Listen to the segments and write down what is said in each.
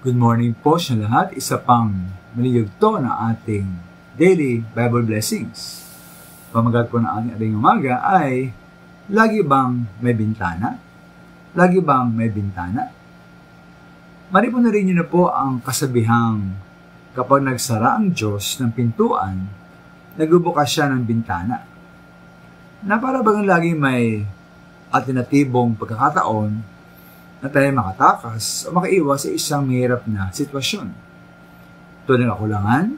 Good morning po sa lahat. Isa pang maliyugto na ating daily Bible blessings. Pamagat po na ating umaga ay, lagi bang may bintana? Lagi bang may bintana? Mari po na rin niyo na po ang kasabihang kapag nagsara ang Diyos ng pintuan, nagbubukas siya ng bintana. Na para bang lagi may alternatibong pagkakataon na tayo makatakas o makaiwas sa isang mahirap na sitwasyon. Tulad ng kakulangan,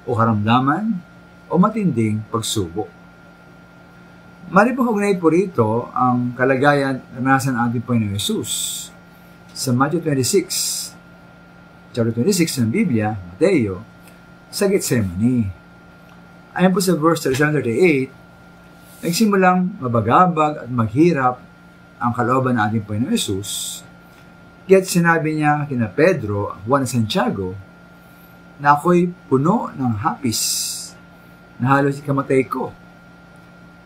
o karamdaman, o matinding pagsubok. Mari po hugnay po rito ang kalagayan na nasa ating Panginoon Jesus. Sa Matthew 26, chapter 26 ng Biblia, Mateo, sa Gethsemane. Ayon po sa verse 37-38, nagsimulang mabagabag at maghirap ang kalooban ng ating Panginoon Jesus, kaya't sinabi niya kina Pedro, Juan at Santiago, na ako'y puno ng hapis, na halos ikamatay ko.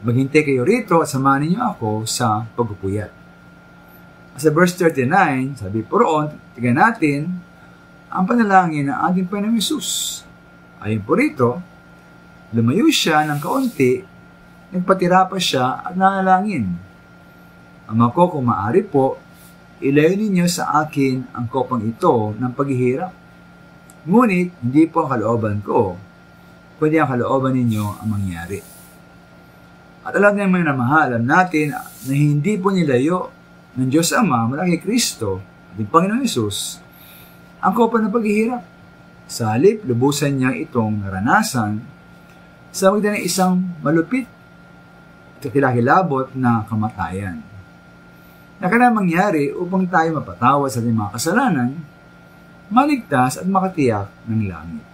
Maghintay kayo rito at samahan niyo ako sa pagpupuyat. Sa verse 39, sabi po roon, tignan natin ang panalangin ng ating Panginoon Jesus. Ayon po rito, lumayo siya ng kaunti, nagpatira pa siya at nanalangin. Ama ko, kung maaari po, ilayo ninyo sa akin ang kopang ito ng paghihirap. Ngunit, hindi po ang kalooban ko, kundi ang kalooban ninyo ang mangyari. At alam naman na mahal, alam natin na hindi po nilayo ng Diyos Ama mula kay Kristo, ating Panginoon Jesus, ang kopang ng paghihirap. Sa halip, lubusan niya itong naranasan sa magitan ng isang malupit at kakilakilabot na kamatayan. Na kailangan mangyari upang tayo mapatawad sa ating mga kasalanan, maligtas at makatiyak ng langit.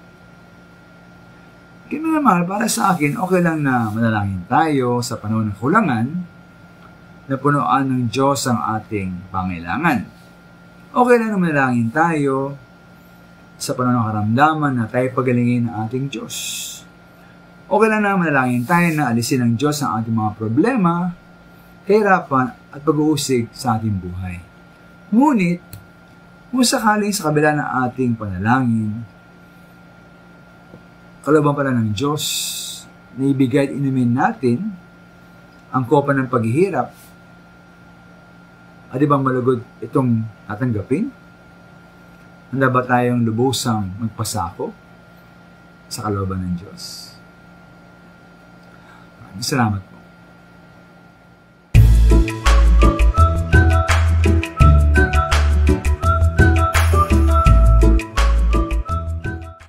Kaya naman, para sa akin, okay lang na manalangin tayo sa panahon ng kulangan na punuan ng Diyos ang ating pangailangan. Okay lang na manalangin tayo sa panahon ng karamdaman na tayo pagalingin ng ating Diyos. Okay lang na manalangin tayo na alisin ng Diyos ang ating mga problema, kahirapan at pag-uusig sa ating buhay. Ngunit, kung sakaling sa kabila ng ating panalangin, kalooban pala ng Diyos na ibigay at inumin natin ang kopa ng paghihirap, at ibang malugod itong tatanggapin? Handa ba tayong lubusang magpasako sa kalooban ng Diyos? Salamat po.